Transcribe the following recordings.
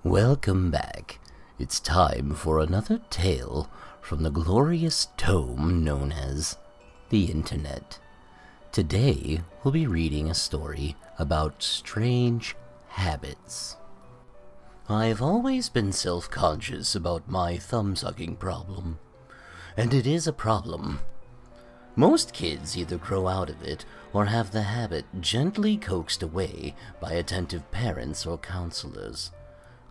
Welcome back. It's time for another tale from the glorious tome known as the Internet. Today, we'll be reading a story about strange habits. I've always been self-conscious about my thumb-sucking problem. And it is a problem. Most kids either grow out of it or have the habit gently coaxed away by attentive parents or counselors.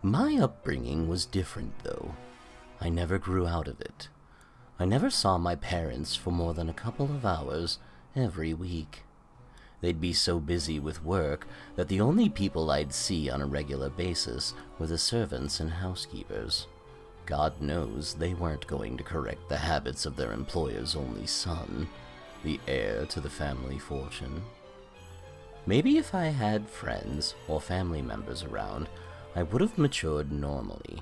My upbringing was different, though. I never grew out of it. I never saw my parents for more than a couple of hours every week. They'd be so busy with work that the only people I'd see on a regular basis were the servants and housekeepers. God knows they weren't going to correct the habits of their employer's only son, the heir to the family fortune. Maybe if I had friends or family members around, I would have matured normally.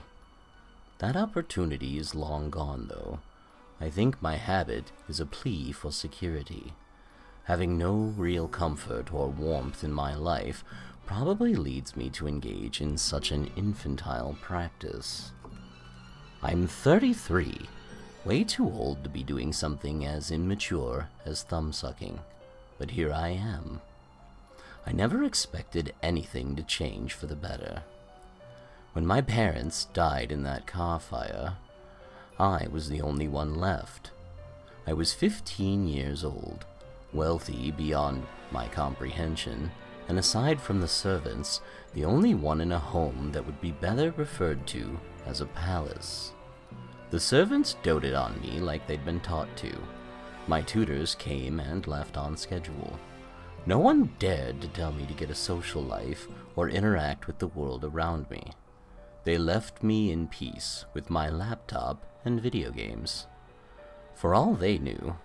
That opportunity is long gone, though. I think my habit is a plea for security. Having no real comfort or warmth in my life probably leads me to engage in such an infantile practice. I'm 33, way too old to be doing something as immature as thumb-sucking, but here I am. I never expected anything to change for the better. When my parents died in that car fire, I was the only one left. I was 15 years old, wealthy beyond my comprehension, and aside from the servants, the only one in a home that would be better referred to as a palace. The servants doted on me like they'd been taught to. My tutors came and left on schedule. No one dared to tell me to get a social life or interact with the world around me. They left me in peace with my laptop and video games. For all they knew,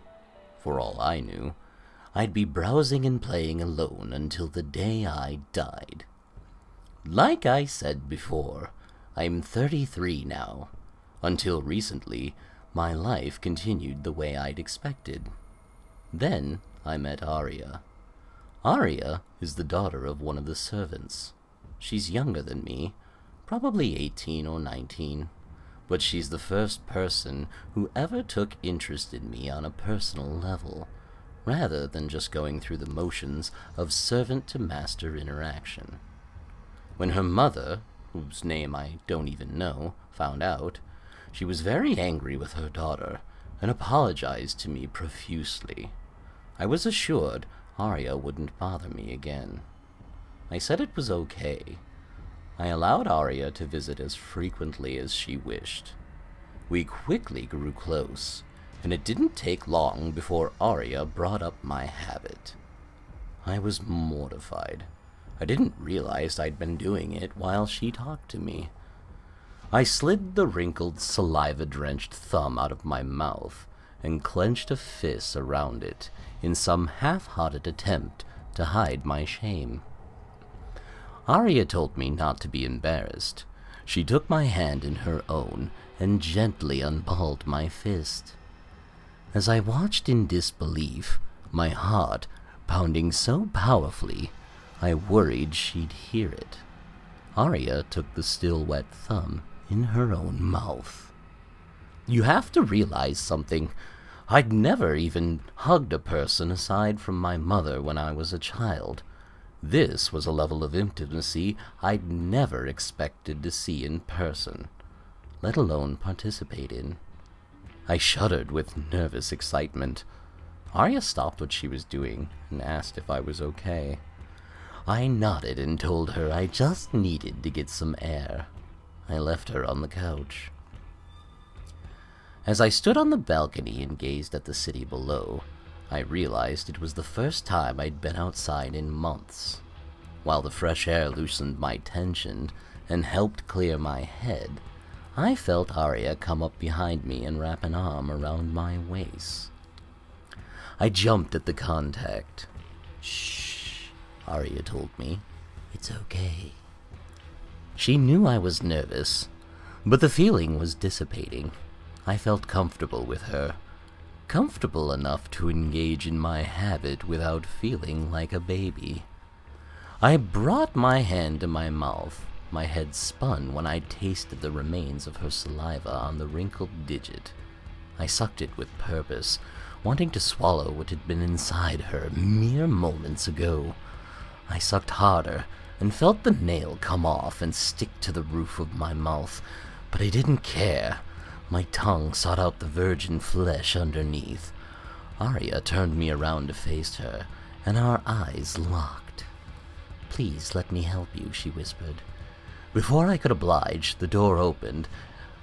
for all I knew, I'd be browsing and playing alone until the day I died. Like I said before, I'm 33 now. Until recently, my life continued the way I'd expected. Then I met Arya. Arya is the daughter of one of the servants. She's younger than me, probably 18 or 19, but she's the first person who ever took interest in me on a personal level, rather than just going through the motions of servant-to-master interaction. When her mother, whose name I don't even know, found out, she was very angry with her daughter and apologized to me profusely. I was assured Arya wouldn't bother me again. I said it was okay. I allowed Arya to visit as frequently as she wished. We quickly grew close, and it didn't take long before Arya brought up my habit. I was mortified. I didn't realize I'd been doing it while she talked to me. I slid the wrinkled, saliva-drenched thumb out of my mouth and clenched a fist around it in some half-hearted attempt to hide my shame. Arya told me not to be embarrassed. She took my hand in her own and gently unballed my fist. As I watched in disbelief, my heart pounding so powerfully, I worried she'd hear it. Arya took the still wet thumb in her own mouth. You have to realize something. I'd never even hugged a person aside from my mother when I was a child. This was a level of intimacy I'd never expected to see in person, let alone participate in. I shuddered with nervous excitement. Arya stopped what she was doing and asked if I was okay. I nodded and told her I just needed to get some air. I left her on the couch. As I stood on the balcony and gazed at the city below, I realized it was the first time I'd been outside in months. While the fresh air loosened my tension and helped clear my head, I felt Arya come up behind me and wrap an arm around my waist. I jumped at the contact. Shh, Arya told me. It's okay. She knew I was nervous, but the feeling was dissipating. I felt comfortable with her. Comfortable enough to engage in my habit without feeling like a baby. I brought my hand to my mouth My head spun when I tasted the remains of her saliva on the wrinkled digit. I sucked it with purpose, wanting to swallow what had been inside her mere moments ago. I sucked harder and felt the nail come off and stick to the roof of my mouth, but I didn't care. My tongue sought out the virgin flesh underneath. Arya turned me around to face her, and our eyes locked. "Please let me help you," she whispered. Before I could oblige, the door opened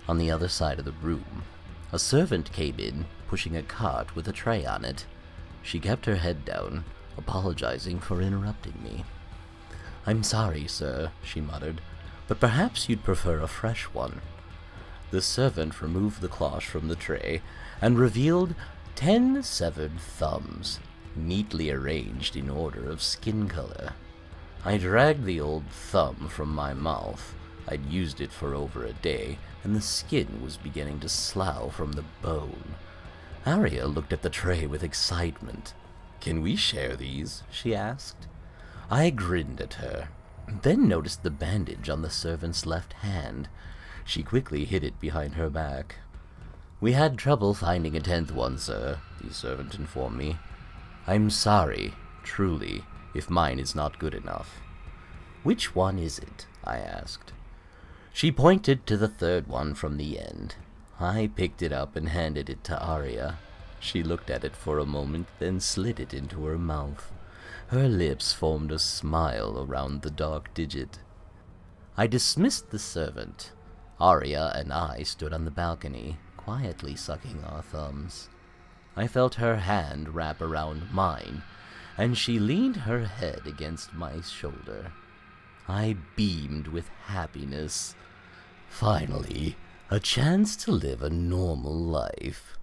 on the other side of the room. A servant came in, pushing a cart with a tray on it. She kept her head down, apologizing for interrupting me. "I'm sorry, sir," she muttered, "but perhaps you'd prefer a fresh one." The servant removed the cloche from the tray and revealed 10 severed thumbs, neatly arranged in order of skin color. I dragged the old thumb from my mouth. I'd used it for over a day, and the skin was beginning to slough from the bone. Arya looked at the tray with excitement. "Can we share these?" she asked. I grinned at her, then noticed the bandage on the servant's left hand. She quickly hid it behind her back. "We had trouble finding a 10th one, sir," the servant informed me. "I'm sorry, truly, if mine is not good enough." "Which one is it?" I asked. She pointed to the 3rd one from the end. I picked it up and handed it to Arya. She looked at it for a moment, then slid it into her mouth. Her lips formed a smile around the dark digit. I dismissed the servant. Arya and I stood on the balcony, quietly sucking our thumbs. I felt her hand wrap around mine, and she leaned her head against my shoulder. I beamed with happiness. Finally, a chance to live a normal life.